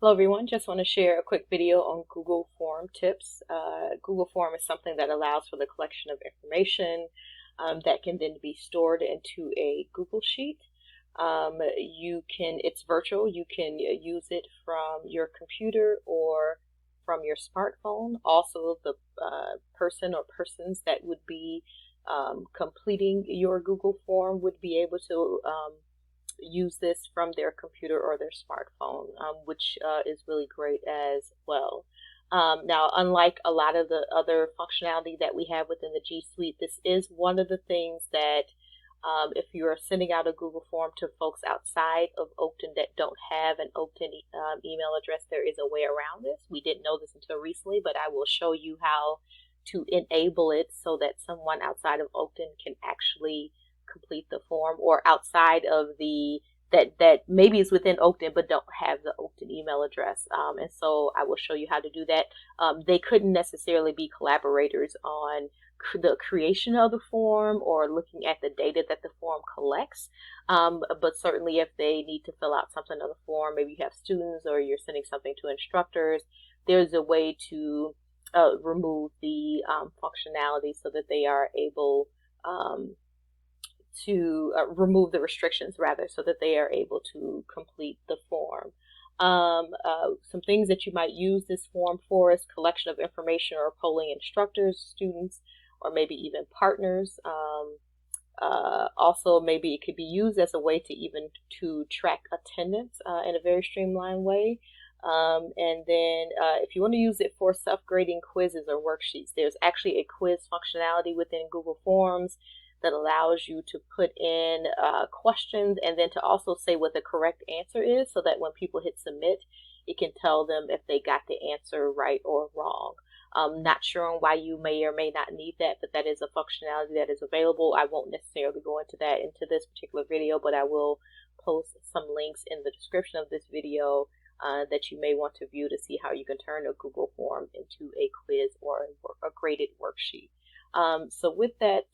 Hello everyone, just want to share a quick video on Google Form tips. Google Form is something that allows for the collection of information that can then be stored into a Google Sheet. It's virtual, you can use it from your computer or from your smartphone. Also, the person or persons that would be completing your Google Form would be able to use this from their computer or their smartphone, which is really great as well. Now, unlike a lot of the other functionality that we have within the G Suite, this is one of the things that if you're sending out a Google Form to folks outside of Oakton that don't have an Oakton email address, there is a way around this. We didn't know this until recently, but I will show you how to enable it so that someone outside of Oakton can actually complete the form, or outside of the that maybe is within Oakton but don't have the Oakton email address. And so I will show you how to do that. They couldn't necessarily be collaborators on the creation of the form or looking at the data that the form collects. But certainly if they need to fill out something on the form, maybe you have students or you're sending something to instructors, there's a way to remove the functionality so that they are able to remove the restrictions rather, so that they are able to complete the form. Some things that you might use this form for is collection of information or polling instructors, students, or maybe even partners. Also, maybe it could be used as a way to even to track attendance in a very streamlined way. And then if you want to use it for self-grading quizzes or worksheets, there's actually a quiz functionality within Google Forms that allows you to put in questions and then to also say what the correct answer is, so that when people hit submit, it can tell them if they got the answer right or wrong. Not sure on why you may or may not need that, but that is a functionality that is available. I won't necessarily go into that into this particular video, but I will post some links in the description of this video that you may want to view to see how you can turn a Google Form into a quiz or a graded worksheet. So with that,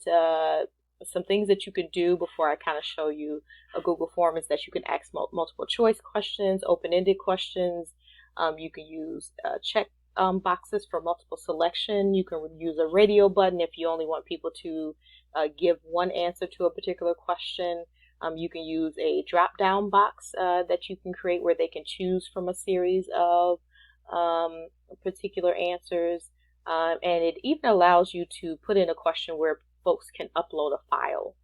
some things that you can do before I kind of show you a Google Form is that you can ask multiple choice questions, open-ended questions. You can use check boxes for multiple selection. You can use a radio button if you only want people to give one answer to a particular question. You can use a drop-down box that you can create where they can choose from a series of particular answers. And it even allows you to put in a question where folks can upload a file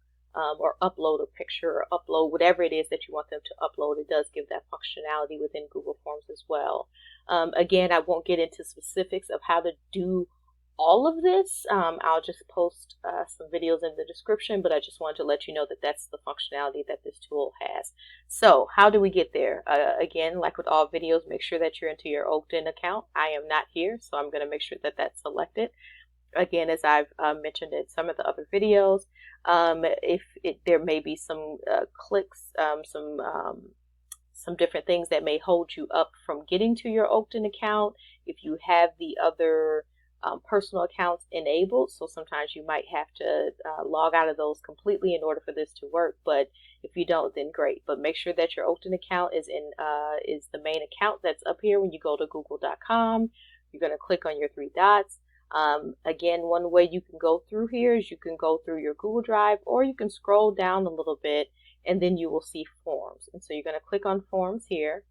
or upload a picture or upload whatever it is that you want them to upload. It does give that functionality within Google Forms as well. Again, I won't get into specifics of how to do all of this. I'll just post some videos in the description, but I just wanted to let you know that that's the functionality that this tool has. So how do we get there? Again, like with all videos, make sure that you're into your Oakton account. I am not here, so I'm going to make sure that that's selected. Again, as I've mentioned in some of the other videos, there may be some clicks, some different things that may hold you up from getting to your Oakton account if you have the other personal accounts enabled. So sometimes you might have to log out of those completely in order for this to work. But if you don't, then great. But make sure that your Oakton account is the main account that's up here. When you go to google.com, you're going to click on your three dots. Again, one way you can go through here is you can go through your Google Drive, or you can scroll down a little bit and then you will see forms. And so you're going to click on forms here,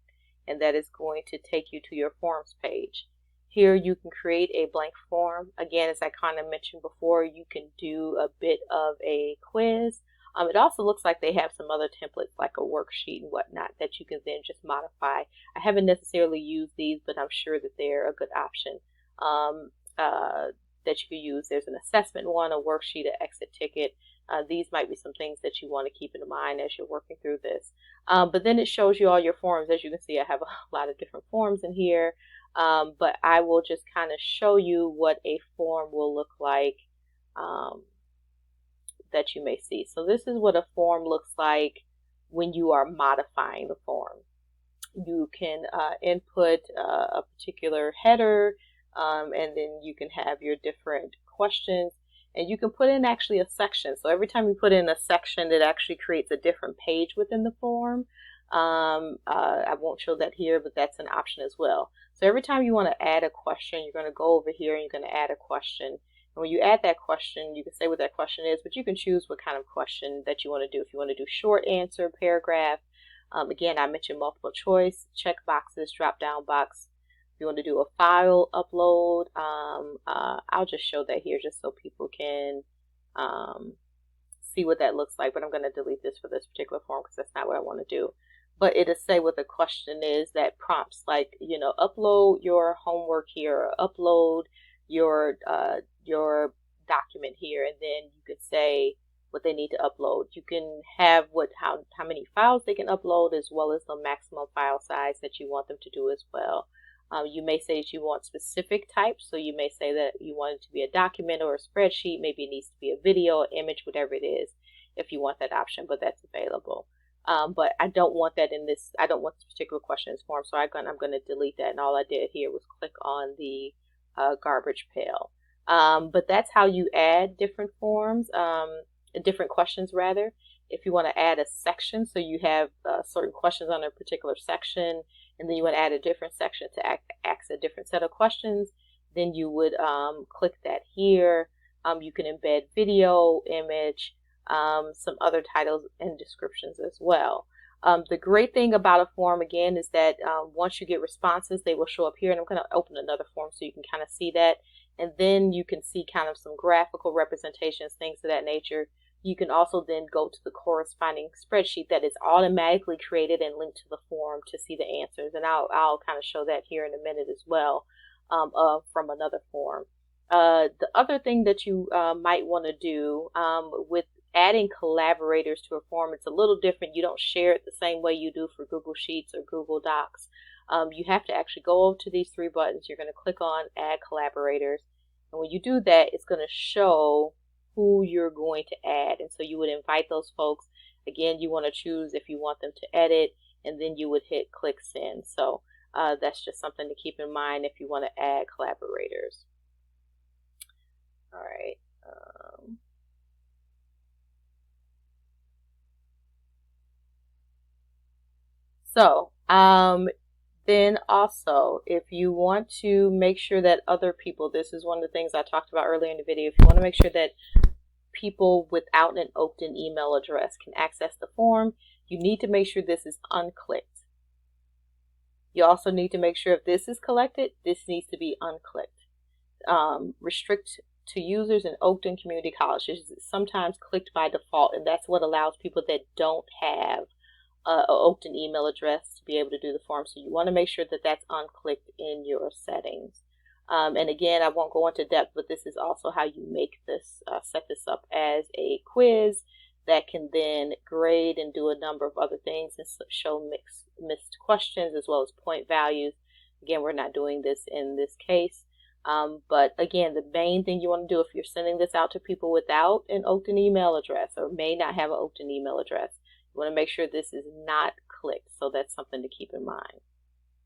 and that is going to take you to your forms page. Here you can create a blank form. Again, as I kind of mentioned before, you can do a bit of a quiz. It also looks like they have some other templates like a worksheet and whatnot that you can then just modify. I haven't necessarily used these, but I'm sure that they're a good option that you can use. There's an assessment one, a worksheet, an exit ticket. These might be some things that you want to keep in mind as you're working through this. But then it shows you all your forms. As you can see, I have a lot of different forms in here. But I will just kind of show you what a form will look like that you may see. So this is what a form looks like when you are modifying the form. You can input a particular header, and then you can have your different questions, and you can put in actually a section. So every time you put in a section, it actually creates a different page within the form. I won't show that here, but that's an option as well. So every time you want to add a question, you're going to go over here and you're going to add a question. And when you add that question, you can say what that question is, but you can choose what kind of question that you want to do. If you want to do short answer, paragraph, again, I mentioned multiple choice, check boxes, drop down box. If you want to do a file upload, I'll just show that here just so people can see what that looks like. But I'm going to delete this for this particular form because that's not what I want to do. But it'll say what the question is that prompts, like, you know, upload your homework here, or upload your document here, and then you could say what they need to upload. You can have how many files they can upload, as well as the maximum file size that you want them to do as well. You may say that you want specific types, so you may say that you want it to be a document or a spreadsheet. Maybe it needs to be a video, an image, whatever it is, if you want that option, but that's available. But I don't want that in this. I don't want this particular question in this form, so I'm going to delete that. And all I did here was click on the garbage pail. But that's how you add different forms, different questions rather. If you want to add a section, so you have certain questions on a particular section, and then you want to add a different section to ask a different set of questions, then you would click that here. You can embed video, image, some other titles and descriptions as well. The great thing about a form, again, is that once you get responses, they will show up here. And I'm going to open another form so you can kind of see that. And then you can see kind of some graphical representations, things of that nature. You can also then go to the corresponding spreadsheet that is automatically created and linked to the form to see the answers. And I'll kind of show that here in a minute as well from another form. The other thing that you might want to do with adding collaborators to a form, it's a little different. You don't share it the same way you do for Google Sheets or Google Docs. You have to actually go over to these three buttons. You're going to click on Add Collaborators. And when you do that, it's going to show who you're going to add. And so you would invite those folks. Again, you want to choose if you want them to edit, and then you would hit Click Send. So that's just something to keep in mind if you want to add collaborators. All right. So, then also, if you want to make sure that other people, this is one of the things I talked about earlier in the video, if you want to make sure that people without an Okton email address can access the form, you need to make sure this is unclicked. You also need to make sure if this is collected, this needs to be unclicked. Restrict to users in Okton Community College is sometimes clicked by default, and that's what allows people that don't have an Okton email address to be able to do the form. So you want to make sure that that's unclicked in your settings. And again, I won't go into depth, but this is also how you make this, set this up as a quiz that can then grade and do a number of other things and show missed questions as well as point values. Again, we're not doing this in this case. But again, the main thing you want to do if you're sending this out to people without an Okton email address or may not have an Okton email address, you want to make sure this is not clicked. So that's something to keep in mind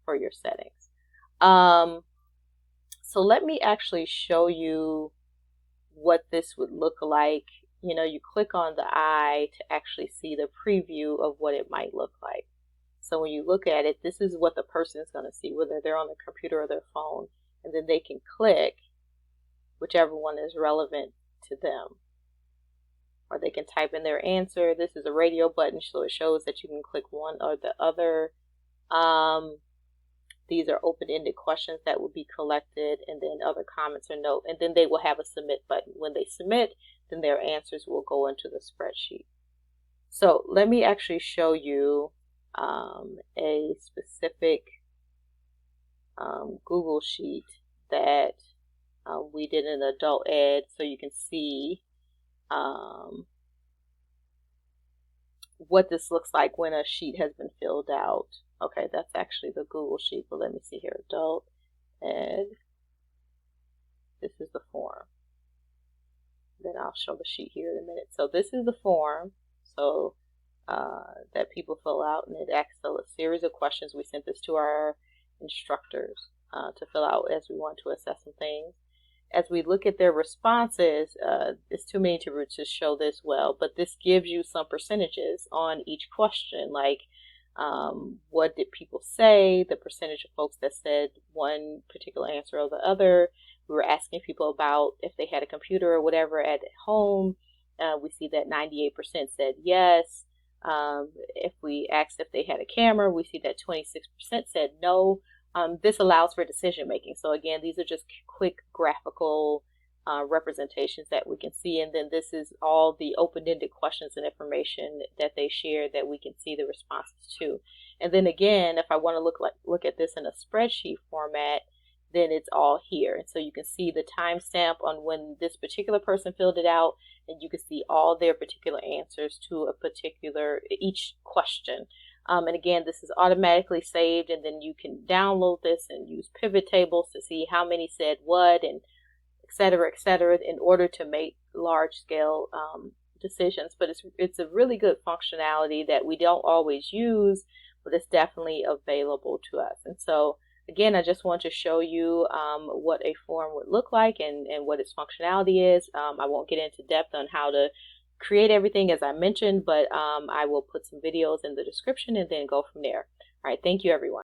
for your settings. So let me actually show you what this would look like. You know, you click on the eye to actually see the preview of what it might look like. So when you look at it, this is what the person is going to see, whether they're on the computer or their phone, and then they can click whichever one is relevant to them. Or they can type in their answer. This is a radio button, so it shows that you can click one or the other. These are open-ended questions that will be collected, and then other comments or note, and then they will have a submit button. When they submit, then their answers will go into the spreadsheet. So let me actually show you a specific Google Sheet that we did in adult ed, so you can see what this looks like when a sheet has been filled out. Okay, that's actually the Google Sheet, but let me see here. Adult ed. This is the form. Then I'll show the sheet here in a minute. So this is the form so that people fill out, and it asks a series of questions. We sent this to our instructors to fill out as we want to assess some things. As we look at their responses, it's too many to show this well, but this gives you some percentages on each question. Like What did people say? The percentage of folks that said one particular answer or the other. We were asking people about if they had a computer or whatever at home. We see that 98% said yes. If we asked if they had a camera, we see that 26% said no. This allows for decision making. So again, these are just quick graphical representations that we can see, and then this is all the open-ended questions and information that they share that we can see the responses to. And then again, if I want to look at this in a spreadsheet format, then it's all here. And so you can see the timestamp on when this particular person filled it out, and you can see all their particular answers to each question. And again, this is automatically saved, and then you can download this and use pivot tables to see how many said what, and et cetera, in order to make large scale decisions. But it's a really good functionality that we don't always use, but it's definitely available to us. And so again, I just want to show you what a form would look like and what its functionality is. I won't get into depth on how to create everything as I mentioned, but I will put some videos in the description and then go from there. All right, thank you everyone.